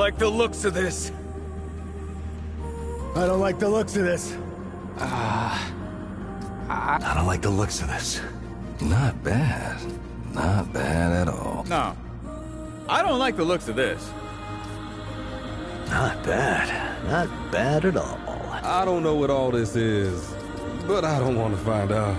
like the looks of this. I don't like the looks of this. I don't like the looks of this. Not bad. Not bad at all. No. I don't like the looks of this. Not bad. Not bad at all. I don't know what all this is, but I don't want to find out.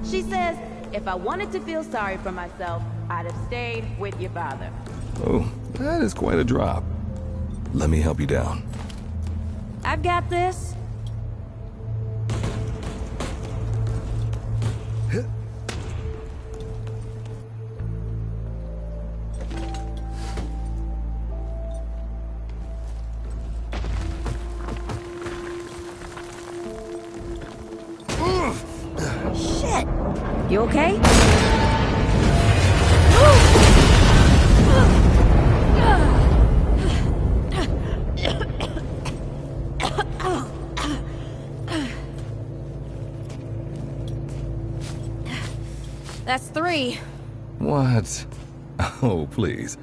She says, if I wanted to feel sorry for myself, I'd have stayed with your father. Oh, that is quite a drop. Let me help you down. I've got this. Shit! You okay? That's 3. What? Oh, please.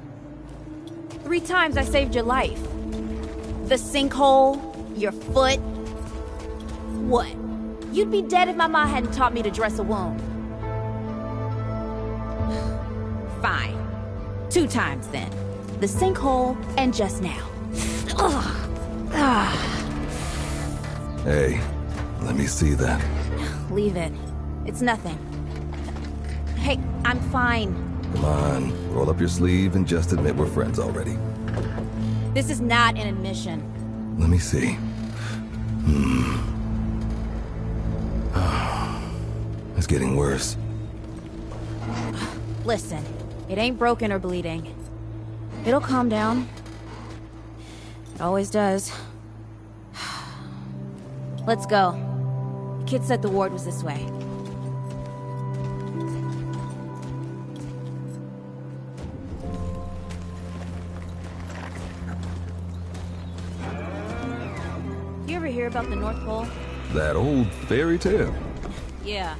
3 times I saved your life. The sinkhole, your foot. What? You'd be dead if my mom hadn't taught me to dress a wound. Fine. 2 times then. The sinkhole and just now. Hey, let me see that. Leave it. It's nothing. Hey, I'm fine. Come on, roll up your sleeve and just admit we're friends already. This is not an admission. Let me see. It's getting worse. Listen, it ain't broken or bleeding. It'll calm down. It always does. Let's go. The kid said the ward was this way. You ever hear about the North Pole? That old fairy tale. Yeah,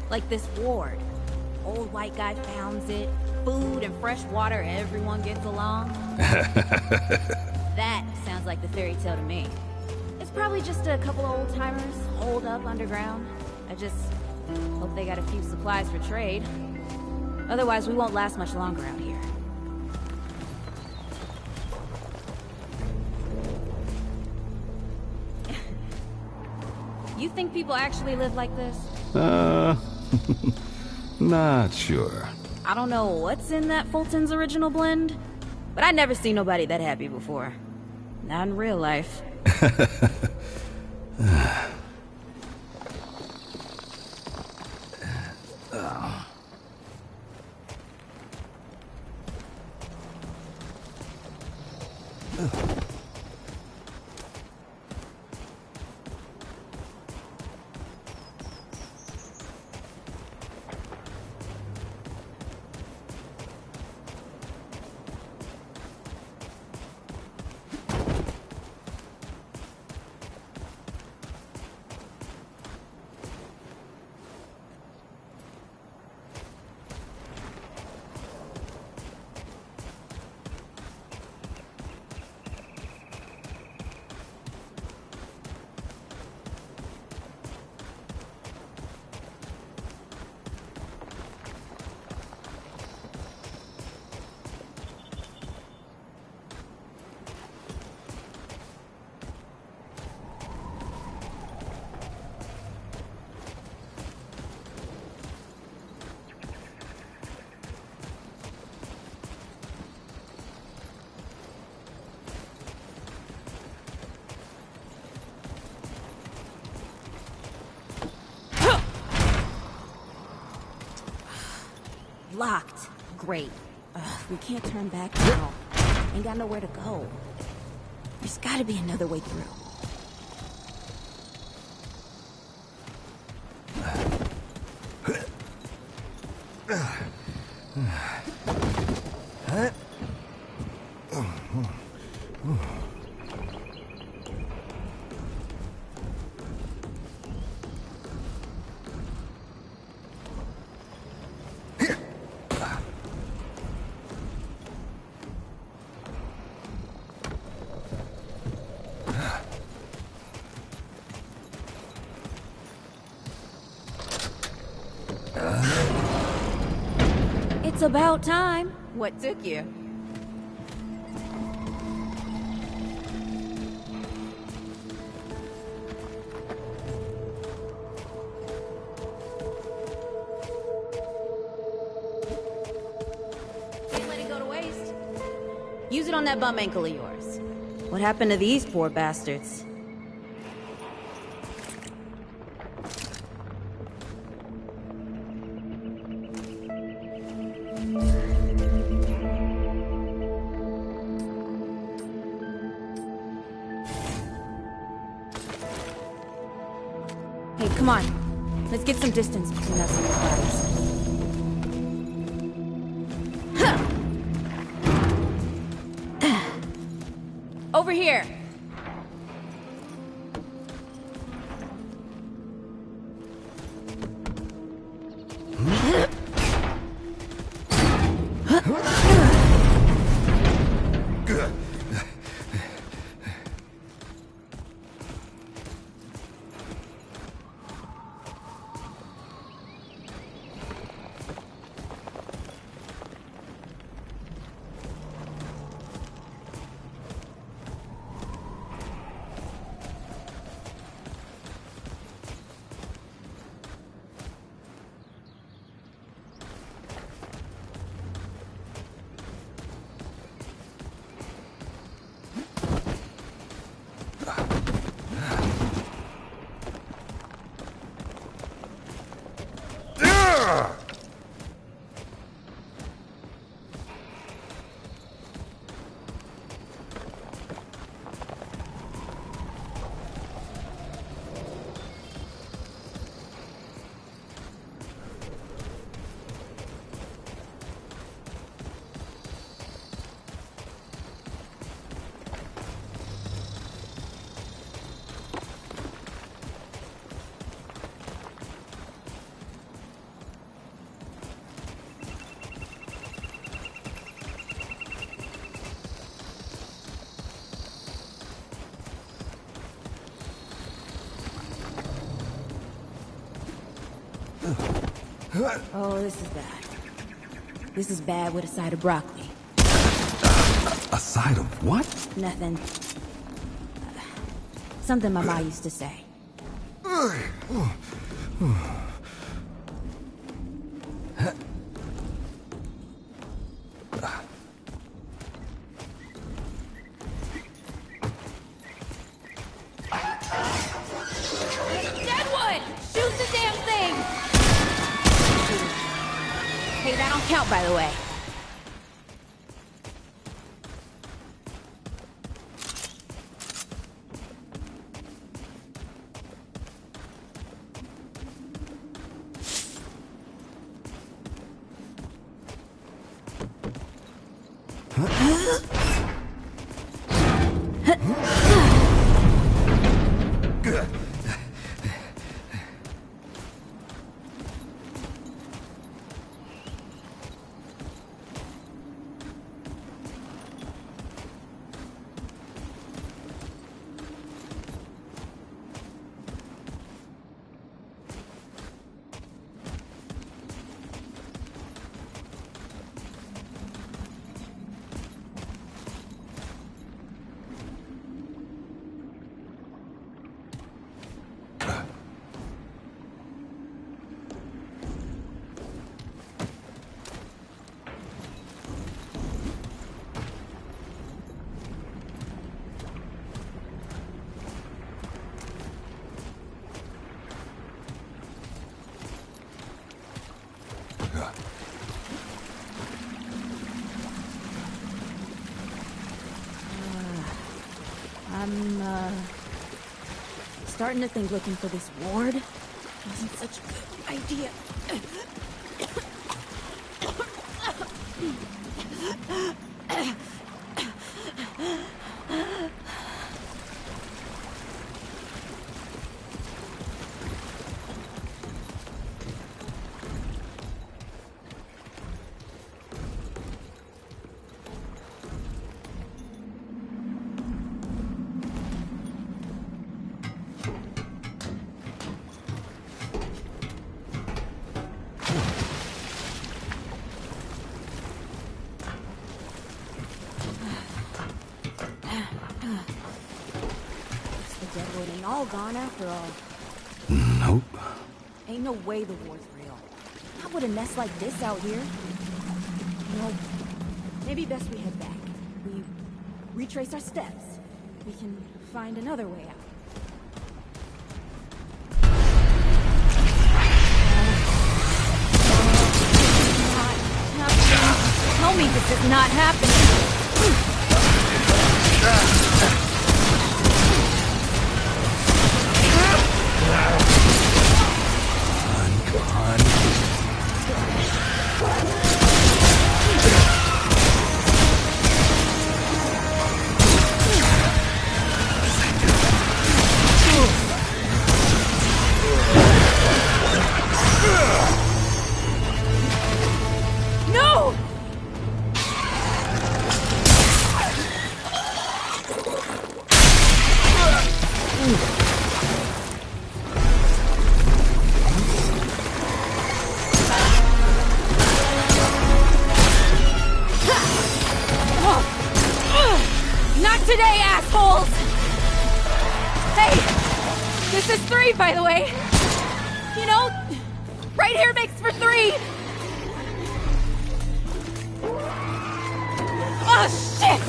like this ward. Old white guy founds it. Food and fresh water, everyone gets along. That sounds like the fairy tale to me. It's probably just a couple of old-timers holed up underground. I just hope they got a few supplies for trade. Otherwise, we won't last much longer out here. You think people actually live like this? Not sure. I don't know what's in that Fulton's original blend, but I never seen nobody that happy before. Not in real life. Locked. Great. We can't turn back now. Ain't got nowhere to go. There's gotta be another way through. It's about time. What took you? Can't let it go to waste. Use it on that bum ankle of yours. What happened to these poor bastards? Hey, come on. Let's get some distance between us and these bodies. Over here. Oh, this is bad. This is bad with a side of broccoli. A side of what? Nothing. Something my ma used to say. Deadwood! Shoot the damn thing! Hey, that don't count, by the way. I'm, starting to think looking for this ward wasn't such a good idea. Deadwood ain't all gone after all. Nope. Ain't no way the war's real. Not with a nest like this out here. You know, maybe best we head back. We retrace our steps. We can find another way out. Tell me this is not happening. Today, assholes! Hey, this is 3, by the way. You know, right here makes for 3. Oh, shit!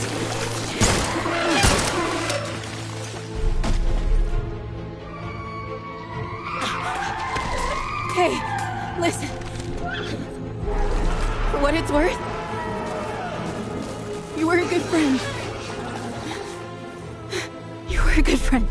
Hey, listen. For what it's worth, you were a good friend. You were a good friend.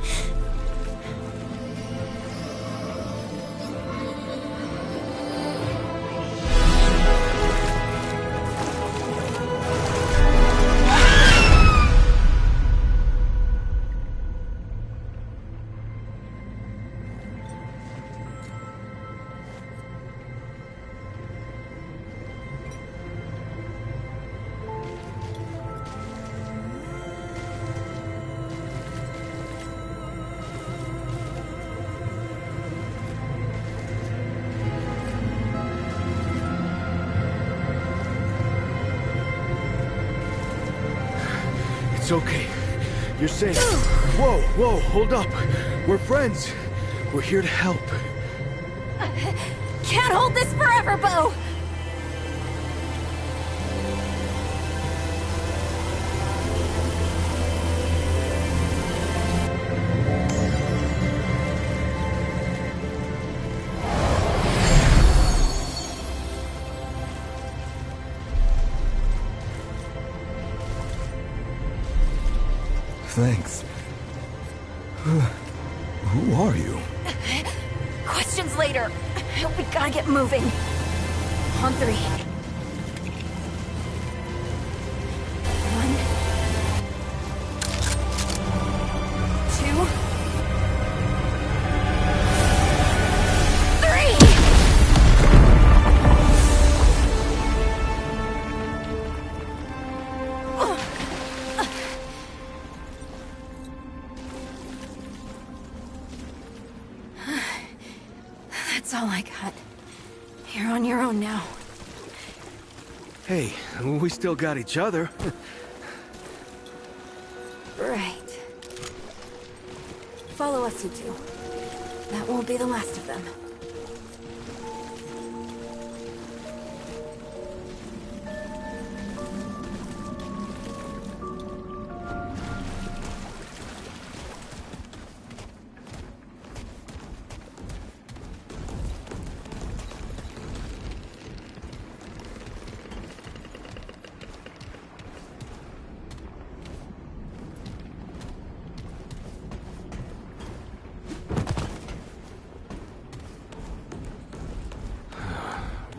It's okay. You're safe. Whoa, whoa, hold up. We're friends. We're here to help. Can't hold this forever, Bo! Thanks. Who are you? Questions later. We gotta get moving. On three. 1, 2, 3. That's all I got. You're on your own now. Hey, we still got each other. Right. Follow us, you two. That won't be the last of them.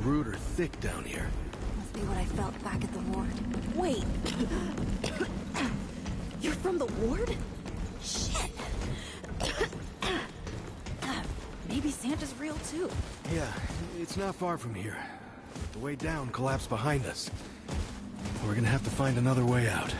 Rude or thick down here. Must be what I felt back at the ward. Wait. You're from the ward? Shit. Maybe Santa's real too. Yeah, it's not far from here. The way down collapsed behind us. We're gonna have to find another way out.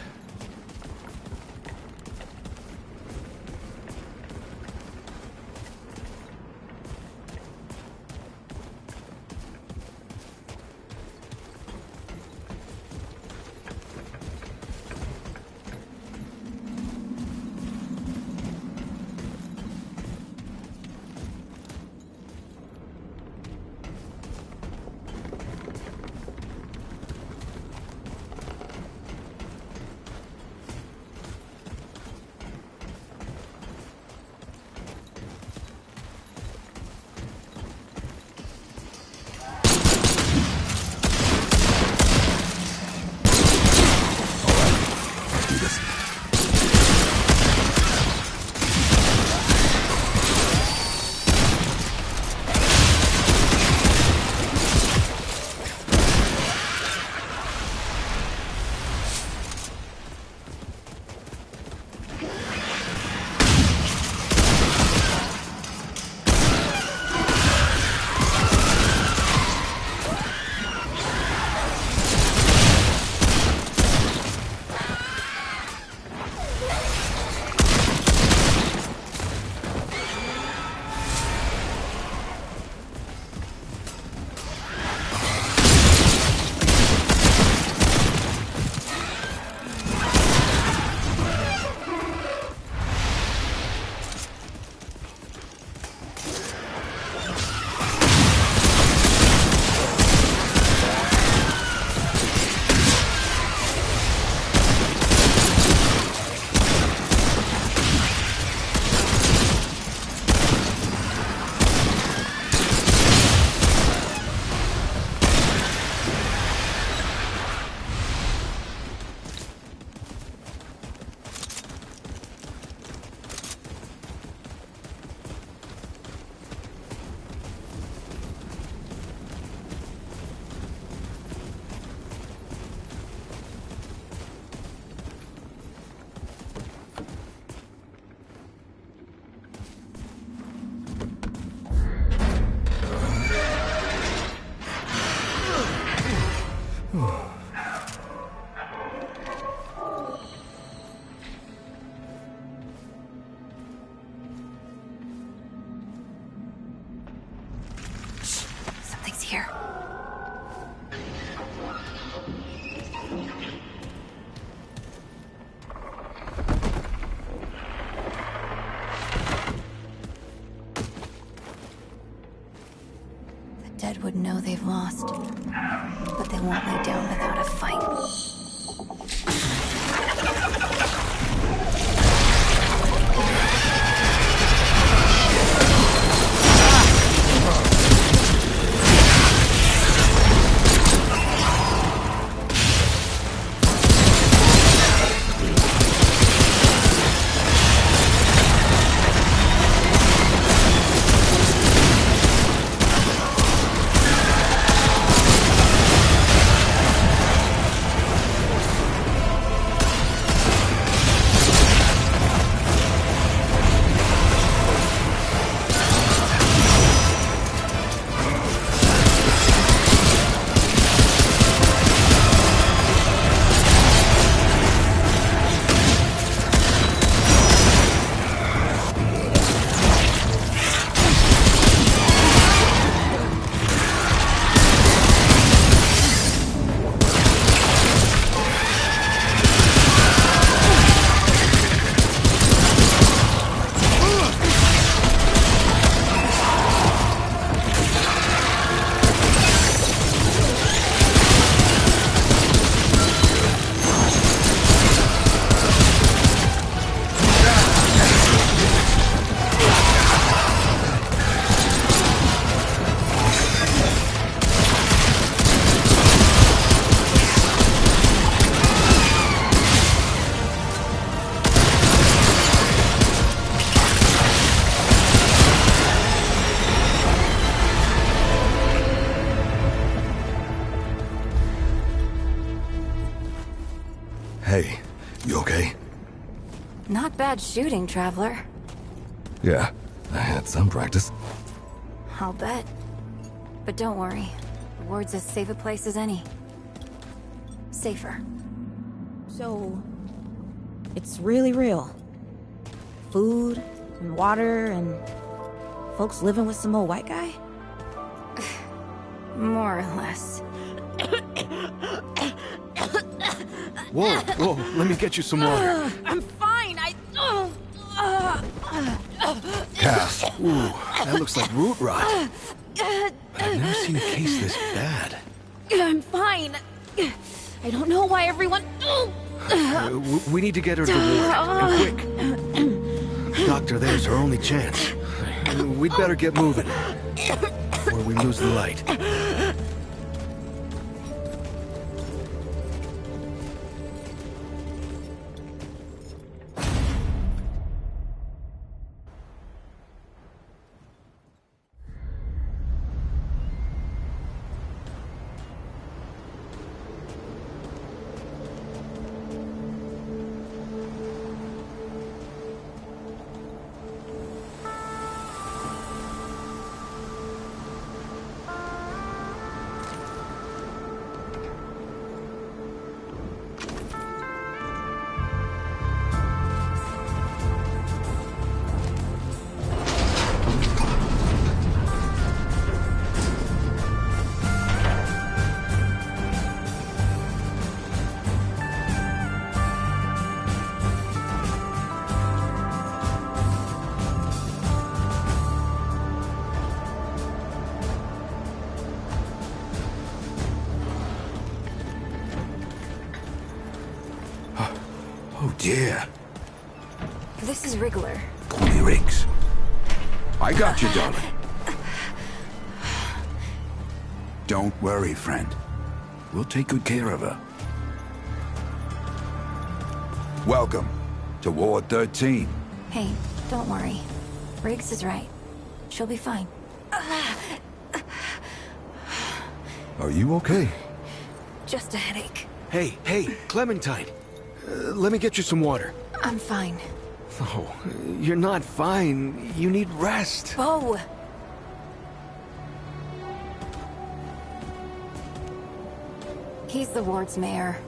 dead would know they've lost. But they won't lay down without a fight. Hey, you okay? Not bad shooting, Traveler. Yeah, I had some practice. I'll bet. But don't worry. The ward's as safe a place as any. Safer. So, it's really real. Food, and water, and folks living with some old white guy? More or less. Whoa, whoa, let me get you some water. I'm fine, Cass, Ooh, that looks like root rot. I've never seen a case this bad. I'm fine. I don't know why everyone... We need to get her to the ward, and quick. Doctor, there's her only chance. We'd better get moving, or we lose the light. Oh dear. This is Wriggler. Call me Riggs. I got you, darling. Don't worry, friend. We'll take good care of her. Welcome to Ward 13. Hey, don't worry. Riggs is right. She'll be fine. are you okay? Just a headache. Hey, Clementine. Let me get you some water. I'm fine. Oh, you're not fine. You need rest. Bo! He's the ward's mayor.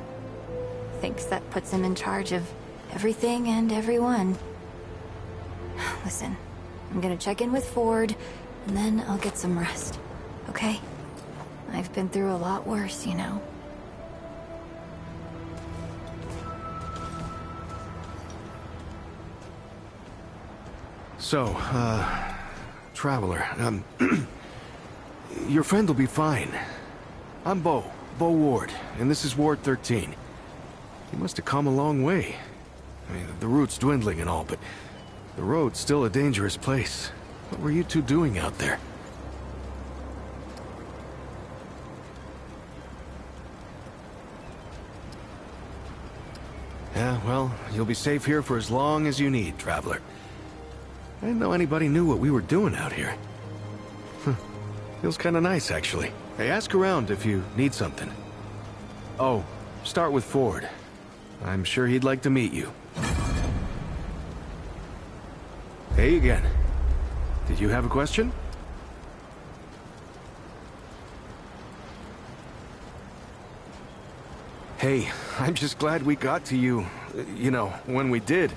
Thinks that puts him in charge of everything and everyone. Listen, I'm gonna check in with Ford, and then I'll get some rest. Okay? I've been through a lot worse, you know. So, Traveler, Your friend will be fine. I'm Bo Ward, and this is Ward 13. He must have come a long way. I mean, the route's dwindling and all, but the road's still a dangerous place. What were you two doing out there? Yeah, well, you'll be safe here for as long as you need, traveler. I didn't know anybody knew what we were doing out here. Feels kind of nice, actually. Hey, ask around if you need something. Oh, start with Ford. I'm sure he'd like to meet you. Hey again. Did you have a question? Hey, I'm just glad we got to you, you know, when we did.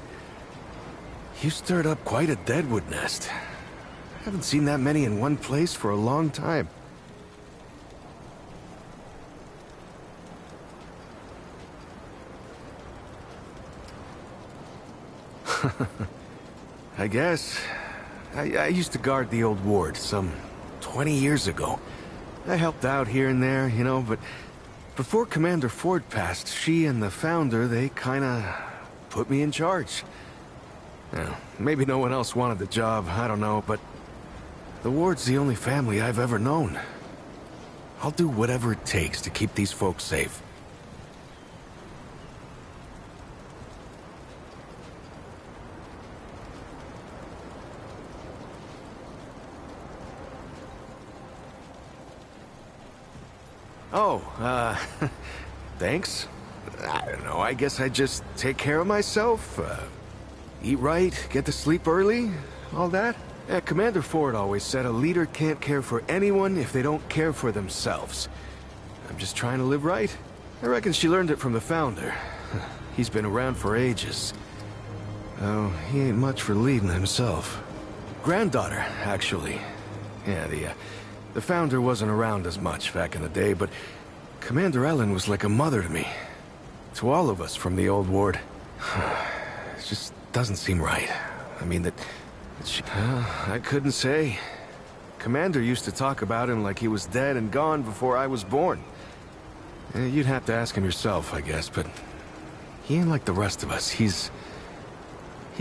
You stirred up quite a deadwood nest. I haven't seen that many in one place for a long time. I guess. I used to guard the old ward some 20 years ago. I helped out here and there, you know, but before Commander Ford passed, she and the founder, they kinda put me in charge. Now, maybe no one else wanted the job, I don't know, but the ward's the only family I've ever known. I'll do whatever it takes to keep these folks safe. Oh, thanks. I don't know, I guess I just take care of myself, eat right, get to sleep early, all that. Yeah, Commander Ford always said a leader can't care for anyone if they don't care for themselves. I'm just trying to live right. I reckon she learned it from the founder. He's been around for ages. Oh, he ain't much for leading himself. Granddaughter, actually. Yeah, the founder wasn't around as much back in the day, but Commander Ellen was like a mother to me. To all of us from the old ward. It just doesn't seem right. I mean, I couldn't say. Commander used to talk about him like he was dead and gone before I was born. You'd have to ask him yourself, I guess, but he ain't like the rest of us. He's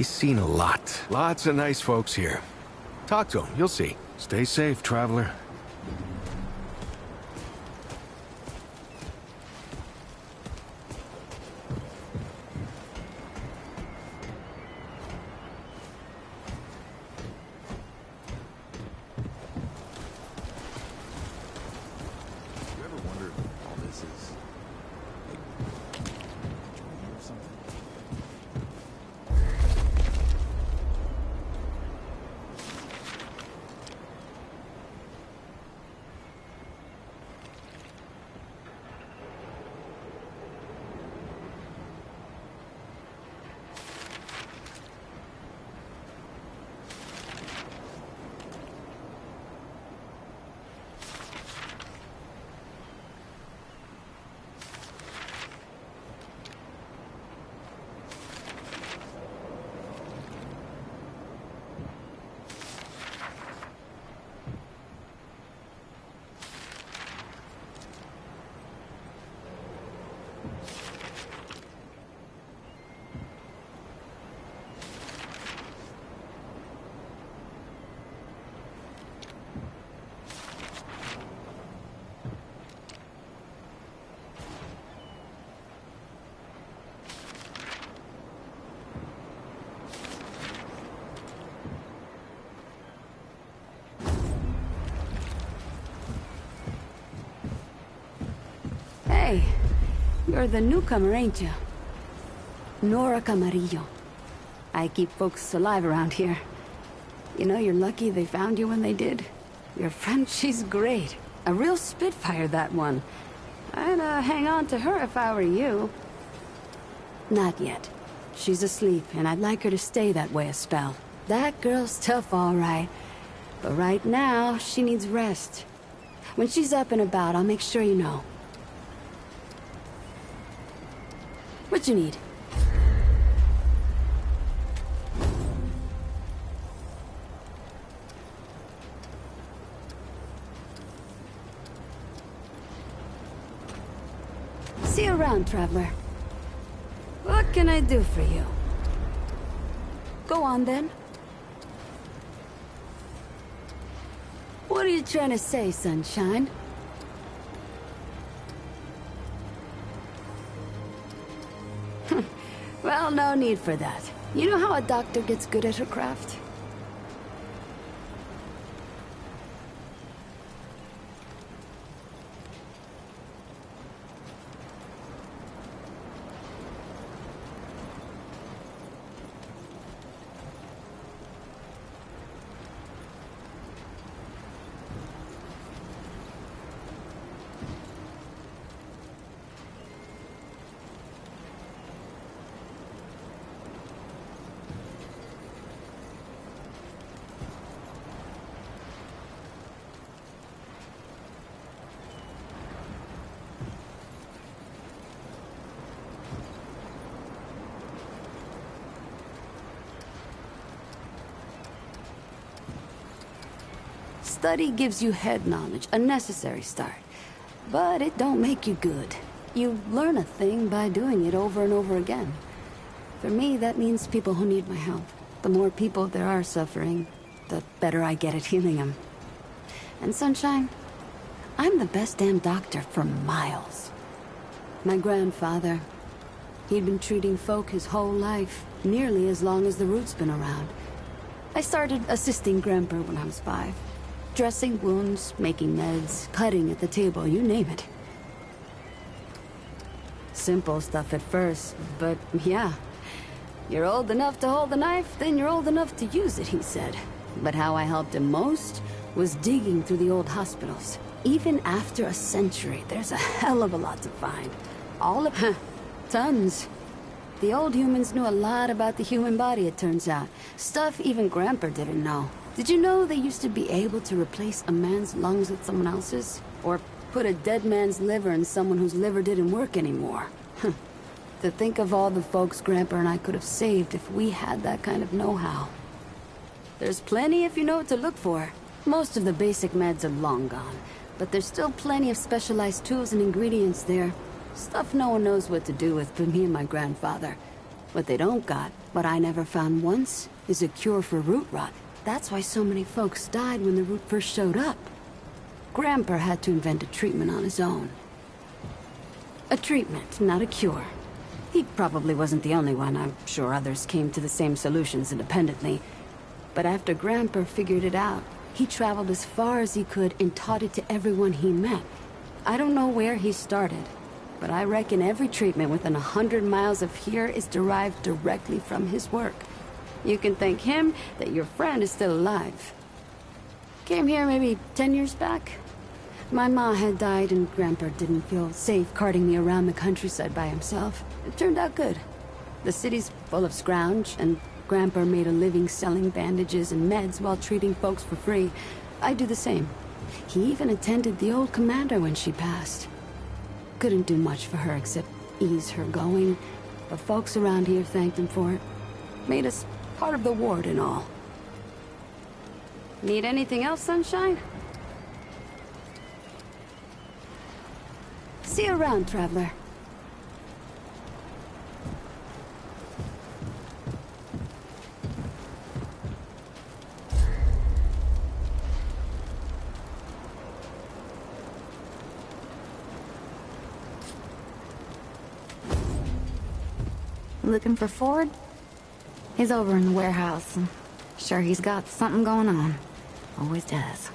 seen a lot. Lots of nice folks here. Talk to him, you'll see. Stay safe, traveler. Hey, you're the newcomer, ain't you? Nora Camarillo. I keep folks alive around here. You know, you're lucky they found you when they did. Your friend, she's great. A real spitfire, that one. I'd hang on to her if I were you. Not yet. She's asleep, and I'd like her to stay that way a spell. That girl's tough, all right. But right now, she needs rest. When she's up and about, I'll make sure you know. What you need? around, traveler. What can I do for you? Go on, then. What are you trying to say, sunshine? Well, no need for that. You know how a doctor gets good at her craft? Study gives you head knowledge, a necessary start. But it don't make you good. You learn a thing by doing it over and over again. For me, that means people who need my help. The more people there are suffering, the better I get at healing them. And Sunshine, I'm the best damn doctor for miles. My grandfather, he'd been treating folk his whole life, nearly as long as the root's been around. I started assisting Grandpa when I was 5. Dressing wounds, making meds, cutting at the table, you name it. Simple stuff at first, but yeah. You're old enough to hold the knife, then you're old enough to use it, he said. But how I helped him most was digging through the old hospitals. Even after a century, there's a hell of a lot to find. All of tons. The old humans knew a lot about the human body, it turns out. Stuff even Grandpa didn't know. Did you know they used to be able to replace a man's lungs with someone else's? Or put a dead man's liver in someone whose liver didn't work anymore? To think of all the folks Grandpa and I could have saved if we had that kind of know-how. There's plenty if you know what to look for. Most of the basic meds are long gone, but there's still plenty of specialized tools and ingredients there. Stuff no one knows what to do with but me and my grandfather. What they don't got, what I never found once, is a cure for root rot. That's why so many folks died when the root first showed up. Grandpa had to invent a treatment on his own. A treatment, not a cure. He probably wasn't the only one. I'm sure others came to the same solutions independently. But after Grandpa figured it out, he traveled as far as he could and taught it to everyone he met. I don't know where he started, but I reckon every treatment within 100 miles of here is derived directly from his work. You can thank him that your friend is still alive. Came here maybe 10 years back. My ma had died and Grandpa didn't feel safe carting me around the countryside by himself. It turned out good. The city's full of scrounge, and Grandpa made a living selling bandages and meds while treating folks for free. I do the same. He even attended the old commander when she passed. Couldn't do much for her except ease her going, but folks around here thanked him for it. Made us part of the ward and all. Need anything else, Sunshine? See you around, traveler. Looking for Ford? He's over in the warehouse. I'm sure he's got something going on. Always does.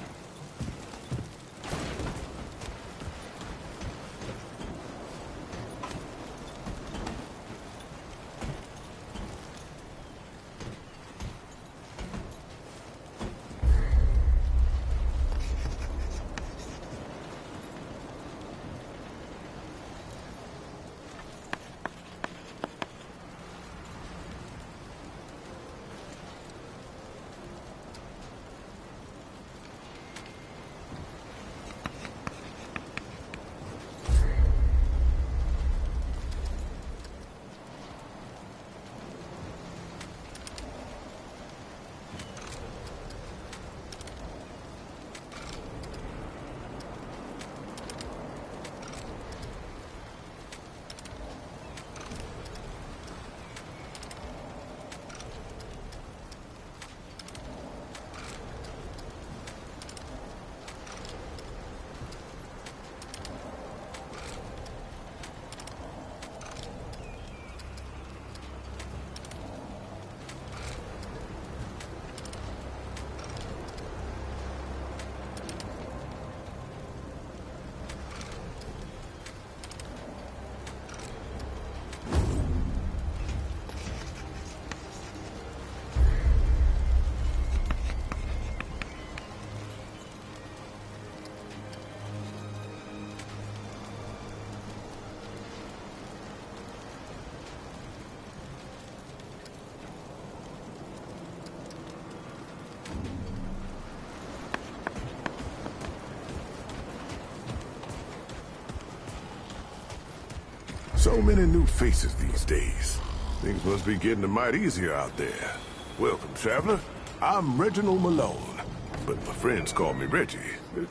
So many new faces these days. Things must be getting a mite easier out there. Welcome, traveler. I'm Reginald Malone, but my friends call me Reggie.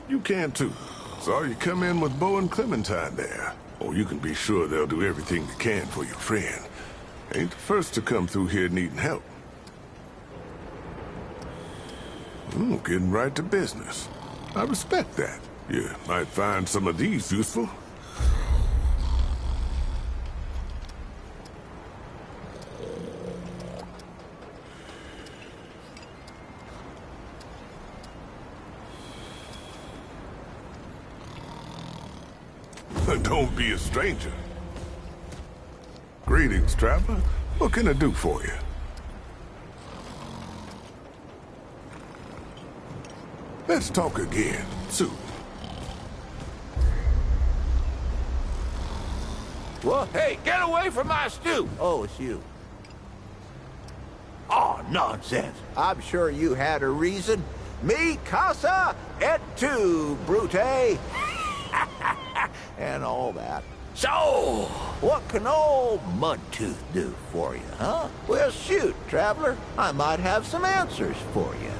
You can too. Saw you come in with Bo and Clementine there. Oh, you can be sure they'll do everything they can for your friend. Ain't the first to come through here needing help. Oh, getting right to business. I respect that. You might find some of these useful. Don't be a stranger. Greetings, traveler. What can I do for you? Let's talk again, soon. Well, hey, get away from my stew! Oh, it's you. Oh, nonsense. I'm sure you had a reason. Mi casa et tu, Brute. And all that. So, what can old Mudtooth do for you, huh? Well, shoot, traveler. I might have some answers for you.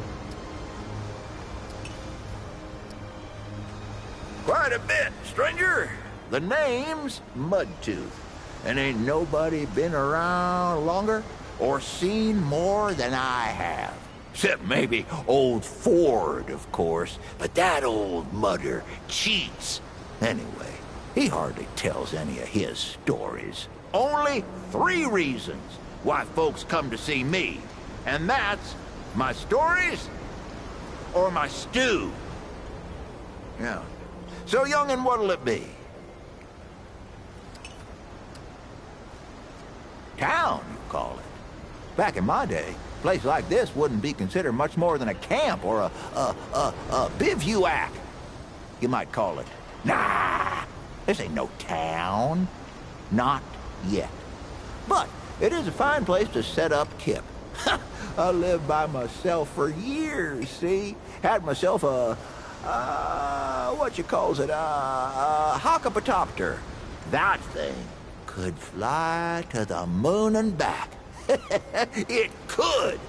Quite a bit, stranger. The name's Mudtooth. And ain't nobody been around longer or seen more than I have. Except maybe old Ford, of course. But that old mudder cheats. Anyway, he hardly tells any of his stories. Only 3 reasons why folks come to see me. And that's my stories or my stew. Yeah. So, young'un, what'll it be? Town, you call it. Back in my day, a place like this wouldn't be considered much more than a camp or a bivouac. You might call it. Nah, this ain't no town. Not yet. But it is a fine place to set up kip. I lived by myself for years, see? Had myself a what you calls it, a hockapatopter. That thing could fly to the moon and back. It could.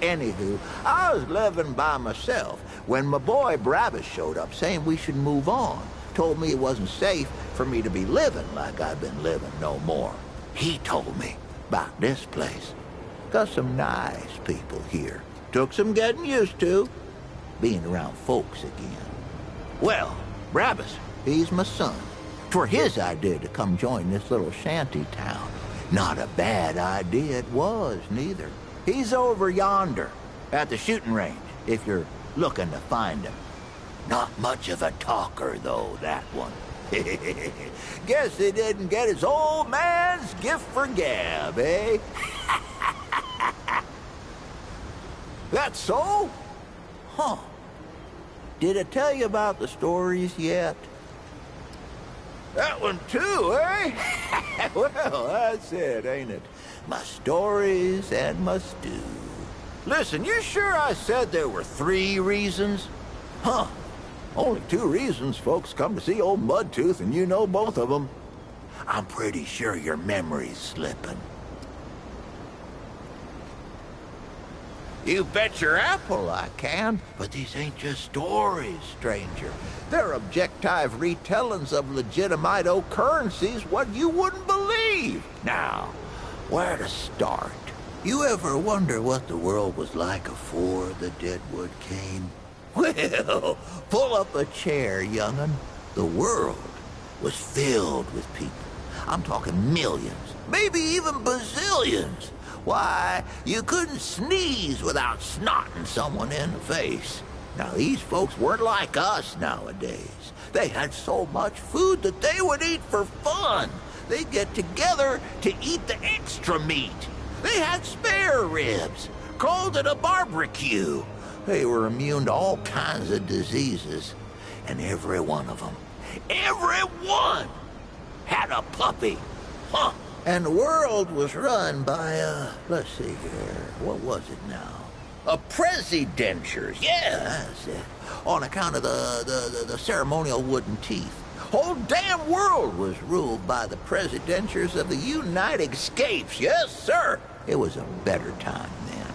Anywho, I was living by myself when my boy Brabus showed up saying we should move on. Told me it wasn't safe for me to be living like I've been living no more. He told me about this place. Got some nice people here. Took some getting used to, being around folks again. Well, Brabus, he's my son. 'Twere his idea to come join this little shanty town. Not a bad idea it was, neither. He's over yonder, at the shooting range, if you're looking to find him. Not much of a talker, though, that one. Guess he didn't get his old man's gift for gab, eh? That's so? Huh. Did I tell you about the stories yet? That one too, eh? Well, that's it, ain't it? My stories and my stew. Listen, you sure I said there were 3 reasons? Huh. Only 2 reasons folks come to see old Mudtooth, and you know both of them. I'm pretty sure your memory's slipping. You bet your apple I can, but these ain't just stories, stranger. They're objective retellings of legitimate occurrences what you wouldn't believe. Now, where to start? You ever wonder what the world was like before the Deadwood came? Well, pull up a chair, young'un. The world was filled with people. I'm talking millions, maybe even bazillions. Why, you couldn't sneeze without snotting someone in the face. Now, these folks weren't like us nowadays. They had so much food that they would eat for fun. They'd get together to eat the extra meat. They had spare ribs, called it a barbecue. They were immune to all kinds of diseases. And every one of them, every one, had a puppy. Huh. And the world was run by, let's see here, what was it now? A presidentures, yeah, that's it. On account of the ceremonial wooden teeth. Whole damn world was ruled by the presidentures of the United States. Yes, sir. It was a better time then.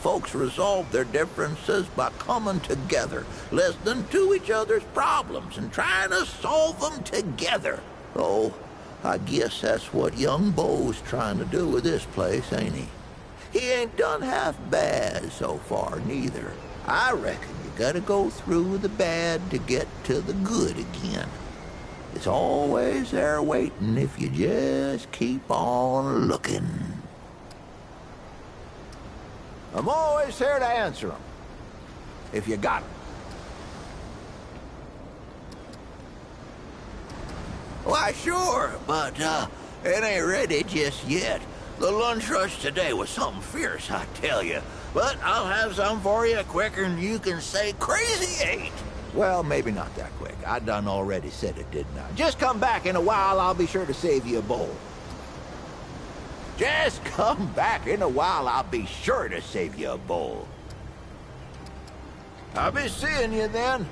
Folks resolved their differences by coming together, listening to each other's problems and trying to solve them together. Oh, I guess that's what young Bo's trying to do with this place, ain't he? He ain't done half bad so far, neither. I reckon you gotta go through the bad to get to the good again. It's always there waiting if you just keep on looking. I'm always here to answer them, if you got them. Why, sure, but it ain't ready just yet. The lunch rush today was something fierce, I tell you. But I'll have some for you quicker than you can say crazy eight. Well, maybe not that quick. I done already said it, didn't I? Just come back in a while, I'll be sure to save you a bowl. Just come back in a while, I'll be sure to save you a bowl. I'll be seeing you then.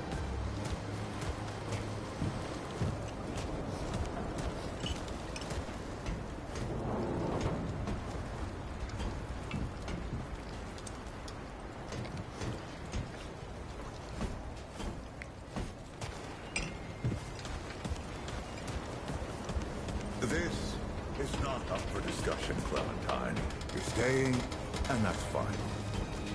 This is not up for discussion, Clementine. You're staying, and that's fine.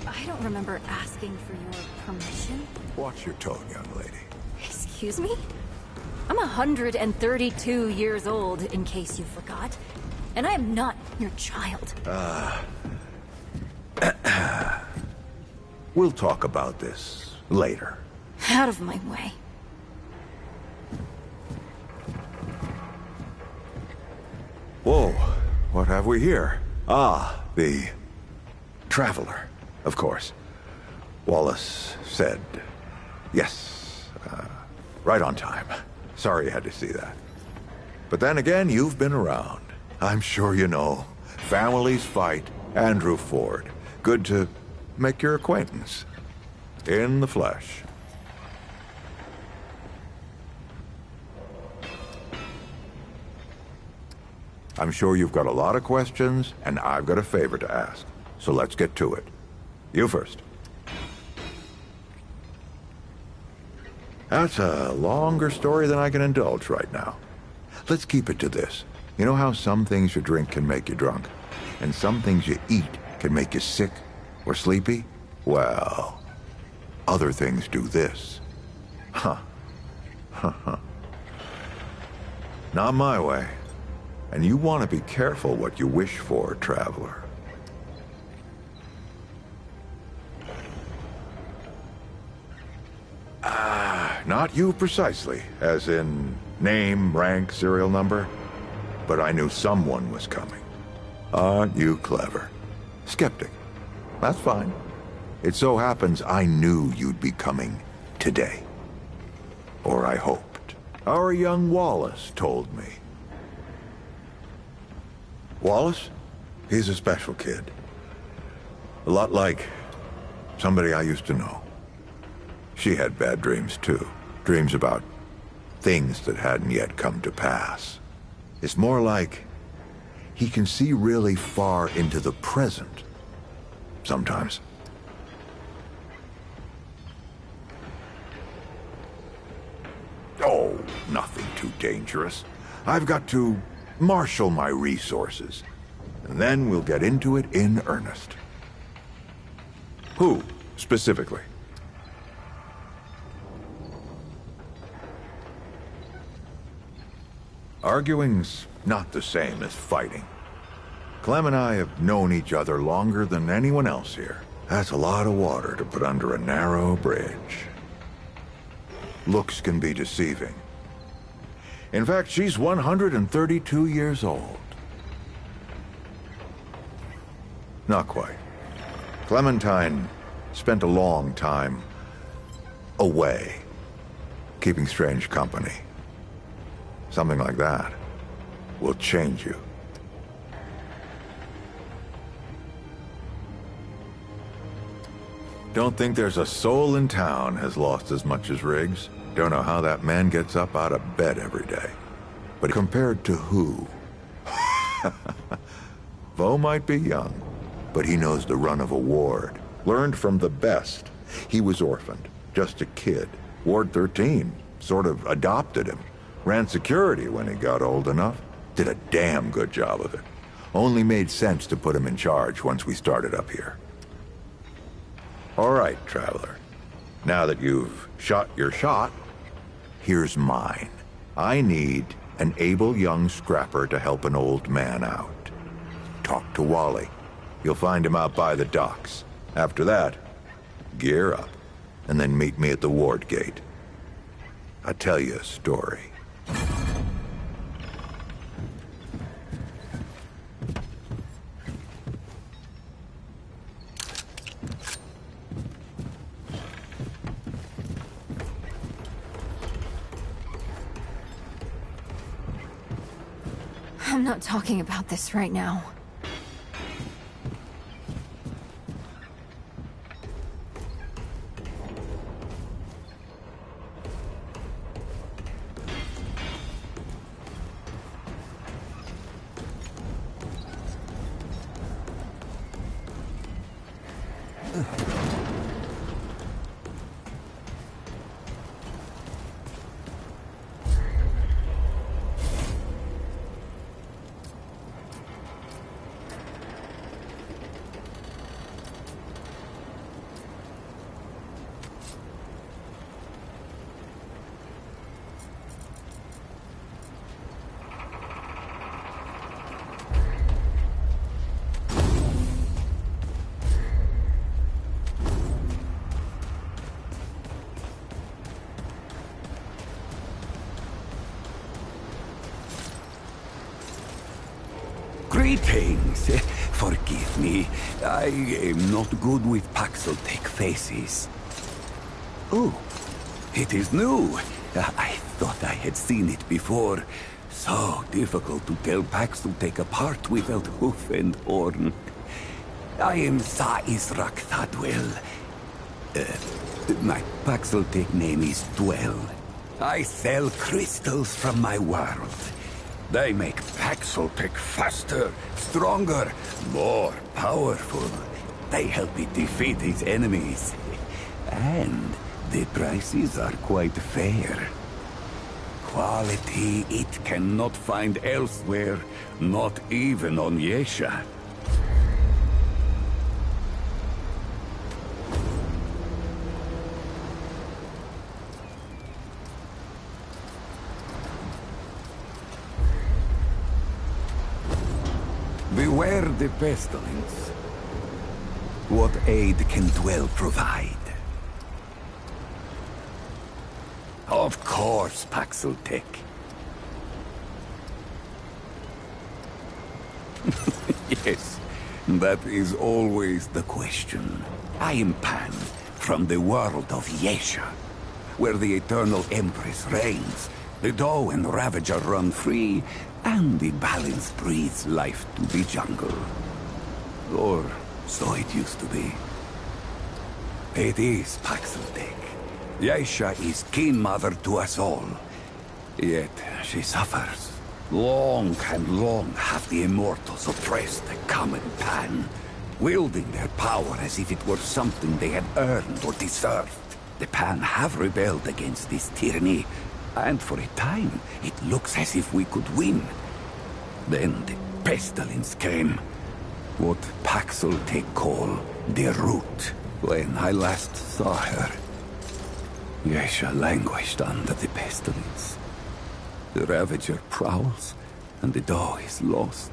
I don't remember asking for your permission. Watch your tone, young lady. Excuse me? I'm 132 years old, in case you forgot. And I am not your child. We'll talk about this later. Out of my way. Whoa, what have we here? Ah, the Traveler, of course. Wallace said yes, right on time. Sorry you had to see that. But then again, you've been around. I'm sure you know. Families fight. Andrew Ford. Good to make your acquaintance. In the flesh. I'm sure you've got a lot of questions, and I've got a favor to ask. So let's get to it. You first. That's a longer story than I can indulge right now. Let's keep it to this. You know how some things you drink can make you drunk, and some things you eat can make you sick or sleepy? Well, other things do this. Huh. Not my way. And you want to be careful what you wish for, Traveler. Not you precisely, as in name, rank, serial number. But I knew someone was coming. Aren't you clever? Skeptic. That's fine. It so happens I knew you'd be coming today. Or I hoped. Our young Wallace told me. Wallace? He's a special kid. A lot like somebody I used to know. She had bad dreams, too. Dreams about things that hadn't yet come to pass. It's more like he can see really far into the present. Sometimes. Oh, nothing too dangerous. I've got to marshal my resources. And then we'll get into it in earnest. Who, specifically? Arguing's not the same as fighting. Clem and I have known each other longer than anyone else here. That's a lot of water to put under a narrow bridge. Looks can be deceiving. In fact, she's 132 years old. Not quite. Clementine spent a long time away, keeping strange company. Something like that will change you. Don't think there's a soul in town has lost as much as Riggs. Don't know how that man gets up out of bed every day. But compared to who? Vo might be young, but he knows the run of a ward. Learned from the best. He was orphaned, just a kid. Ward 13 sort of adopted him. Ran security when he got old enough. Did a damn good job of it. Only made sense to put him in charge once we started up here. All right, Traveler. Now that you've shot your shot, here's mine. I need an able young scrapper to help an old man out. Talk to Wally. You'll find him out by the docks. After that, gear up, and then meet me at the ward gate. I'll tell you a story. I'm not talking about this right now. Greetings. Forgive me. I am not good with Paxeltech faces. Oh, it is new. I thought I had seen it before. So difficult to tell Paxeltech apart without hoof and horn. I am Sa Israk Thadwell. My Paxeltech name is Dwell. I sell crystals from my world. They make Paxeltech faster, stronger, more powerful. They help it defeat its enemies. And the prices are quite fair. Quality it cannot find elsewhere, not even on Yesha. Beware the pestilence. What aid can Dwell provide? Of course, Paxeltech. Yes, that is always the question. I am Pan, from the world of Yesha, where the Eternal Empress reigns, the Doe and Ravager run free, and the balance breathes life to the jungle. Or so it used to be. It is Paxeltech. Yesha is kin mother to us all. Yet she suffers. Long and long have the immortals oppressed the common Pan, wielding their power as if it were something they had earned or deserved. The Pan have rebelled against this tyranny, and for a time, it looks as if we could win. Then the pestilence came. What Paxeltech call the root. When I last saw her, Yesha languished under the pestilence. The Ravager prowls, and the Doe is lost.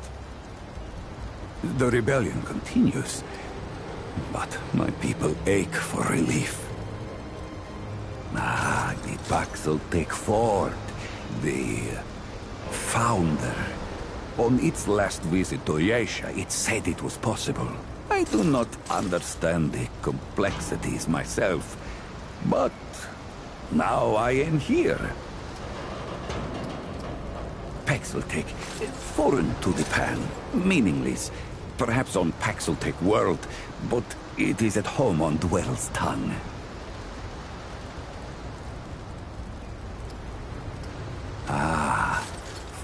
The rebellion continues, but my people ache for relief. The Paxeltech Ford, the founder. On its last visit to Yesha, it said it was possible. I do not understand the complexities myself, but now I am here. Paxeltech, foreign to the Pan, meaningless, perhaps on Paxeltech world, but it is at home on Dwell's tongue.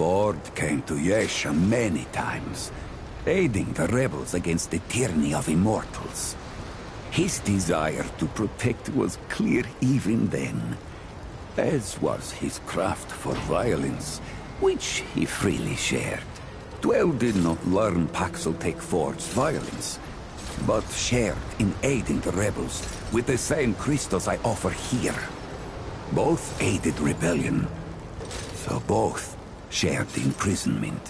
Ford came to Yesha many times, aiding the rebels against the tyranny of immortals. His desire to protect was clear even then, as was his craft for violence, which he freely shared. Dwell did not learn Paxel Ford's violence, but shared in aiding the rebels with the same crystals I offer here. Both aided rebellion, so both shared imprisonment.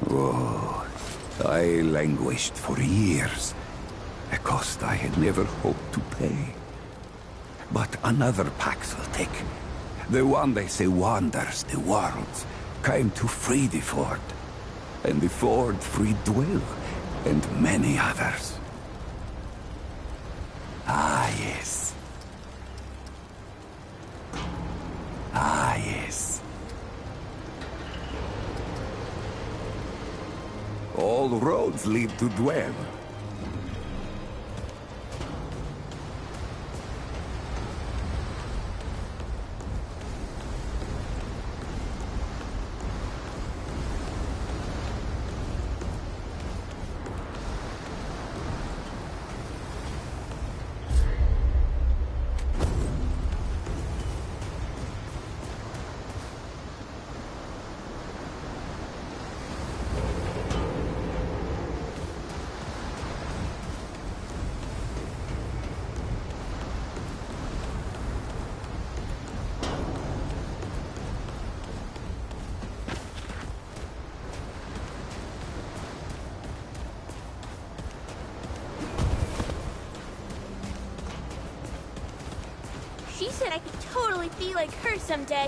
Oh, I languished for years, a cost I had never hoped to pay. But another Paxel, the one they say wanders the world, came to free the Ford. And the Ford freed Dwell, and many others. Ah, yes. Ah, yes. All roads lead to Dwell. She said I could totally be like her someday.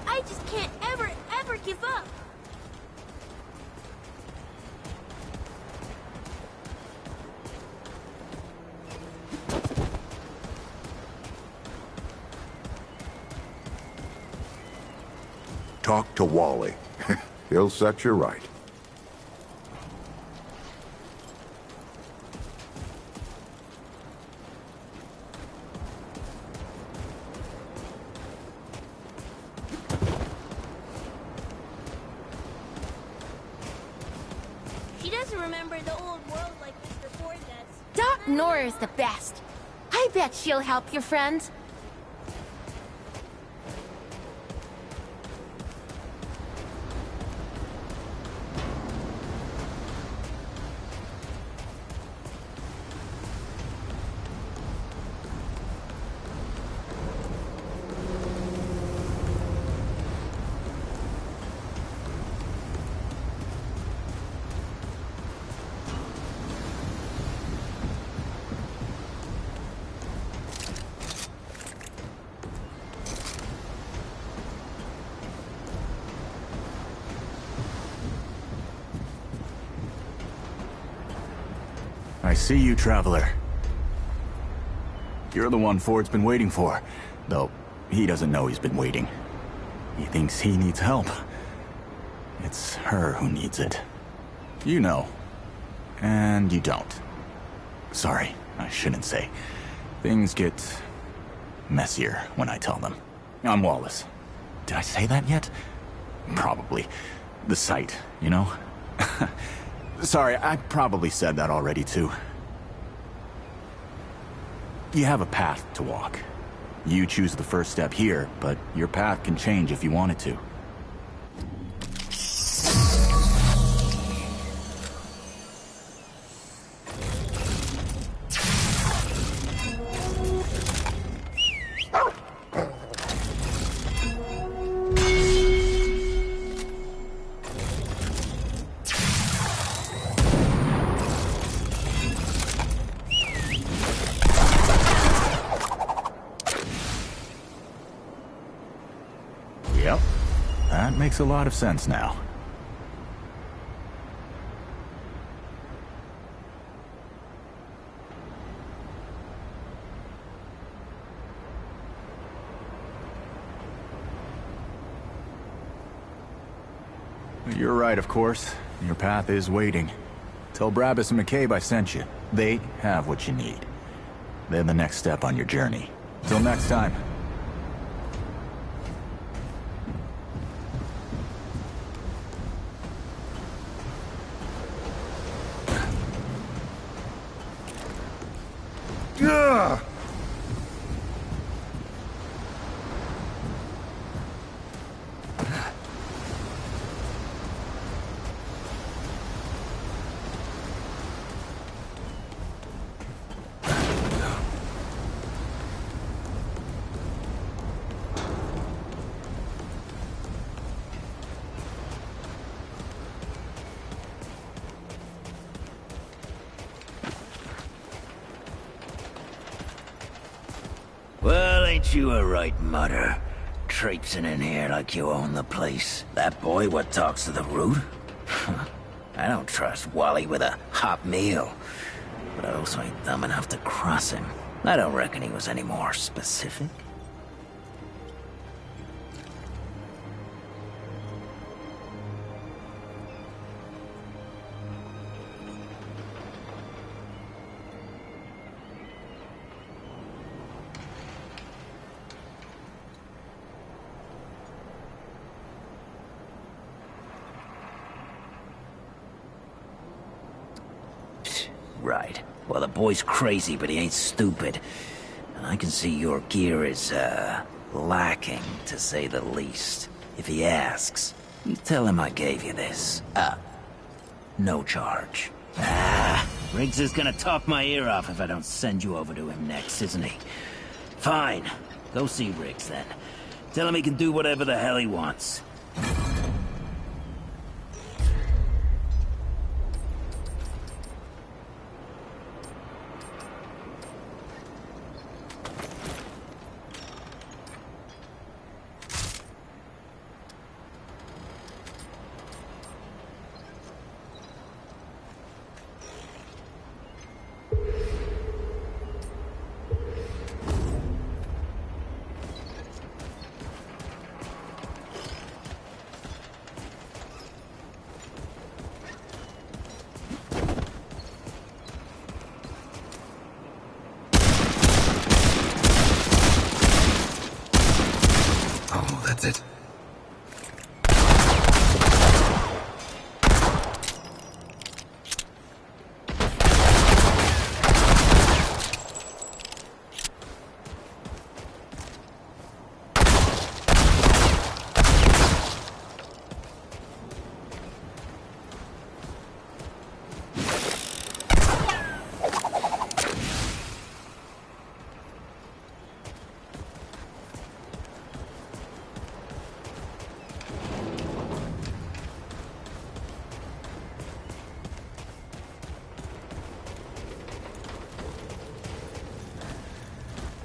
I just can't ever give up. Talk to Wally. He'll set you right. She doesn't remember the old world like Mr. Ford does. Doc Nora is the best. I bet she'll help your friends. I see you, Traveler. You're the one Ford's been waiting for, though he doesn't know he's been waiting. He thinks he needs help. It's her who needs it. You know. And you don't. Sorry, I shouldn't say. Things get messier when I tell them. I'm Wallace. Did I say that yet? Probably. The site, you know? Sorry, I probably said that already, too. You have a path to walk. You choose the first step here, but your path can change if you want it to. Yep. That makes a lot of sense now. You're right, of course. Your path is waiting. Tell Brabus and McCabe I sent you. They have what you need. They're the next step on your journey. Till next time. Ugh! Well, ain't you a right mutter? Traipsing in here like you own the place. That boy what talks to the root? I don't trust Wally with a hot meal. But I also ain't dumb enough to cross him. I don't reckon he was any more specific. Right. Well, the boy's crazy, but he ain't stupid. And I can see your gear is, lacking, to say the least. If he asks, you tell him I gave you this. No charge. Riggs is gonna talk my ear off if I don't send you over to him next, isn't he? Fine. Go see Riggs, then. Tell him he can do whatever the hell he wants. That's it.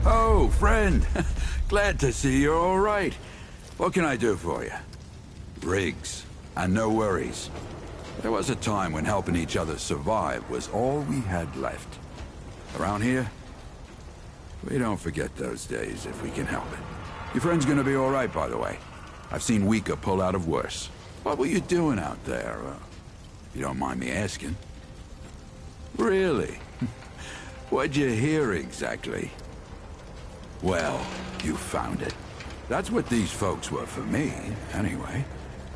Oh, friend. Glad to see you're all right. What can I do for you? Riggs. And no worries. There was a time when helping each other survive was all we had left. Around here, we don't forget those days if we can help it. Your friend's gonna be all right, by the way. I've seen weaker pull out of worse. What were you doing out there? If you don't mind me asking. Really? What'd you hear exactly? Well, you found it. That's what these folks were for me, anyway.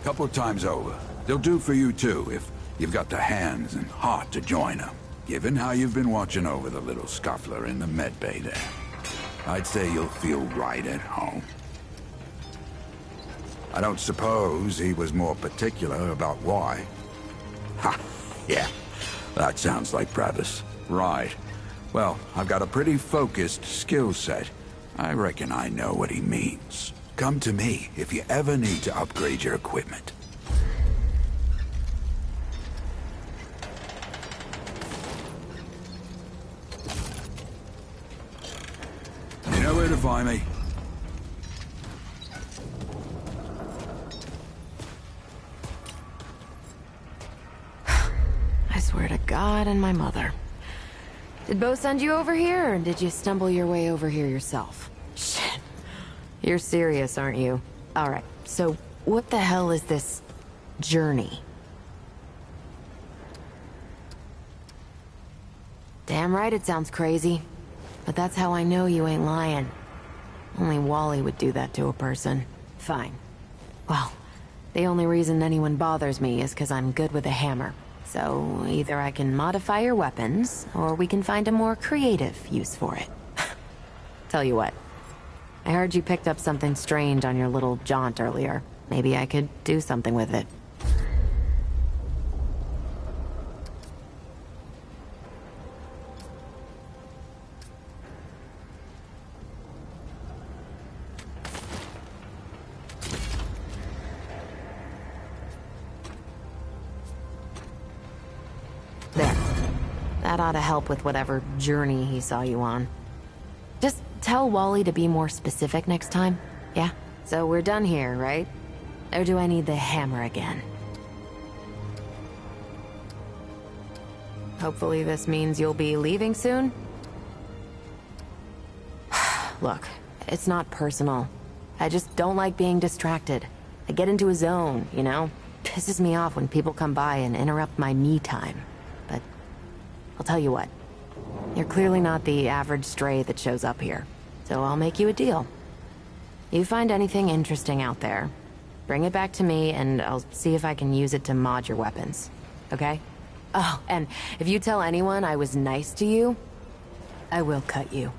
Couple times over. They'll do for you too, if you've got the hands and heart to join them. Given how you've been watching over the little scuffler in the medbay there, I'd say you'll feel right at home. I don't suppose he was more particular about why. Ha! Yeah, that sounds like Travis. Right. Well, I've got a pretty focused skill set. I reckon I know what he means. Come to me if you ever need to upgrade your equipment. You know where to find me. I swear to God and my mother. Did Bo send you over here, or did you stumble your way over here yourself? Shit. You're serious, aren't you? Alright, so what the hell is this journey? Damn right it sounds crazy. But that's how I know you ain't lying. Only Wally would do that to a person. Fine. Well, the only reason anyone bothers me is because I'm good with a hammer. So either I can modify your weapons, or we can find a more creative use for it. Tell you what, I heard you picked up something strange on your little jaunt earlier. Maybe I could do something with it. There. That ought to help with whatever journey he saw you on. Just tell Wally to be more specific next time, yeah? So we're done here, right? Or do I need the hammer again? Hopefully this means you'll be leaving soon? Look, it's not personal. I just don't like being distracted. I get into a zone, you know? Pisses me off when people come by and interrupt my me time. But I'll tell you what. You're clearly not the average stray that shows up here. So I'll make you a deal. You find anything interesting out there, bring it back to me and I'll see if I can use it to mod your weapons. Okay? Oh, and if you tell anyone I was nice to you, I will cut you.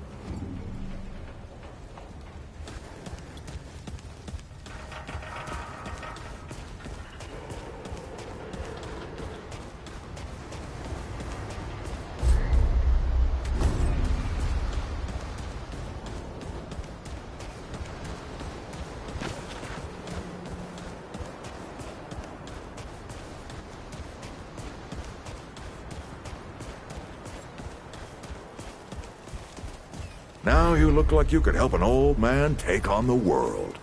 Now you look like you could help an old man take on the world.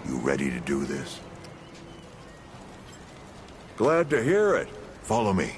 You ready to do this? Glad to hear it. Follow me.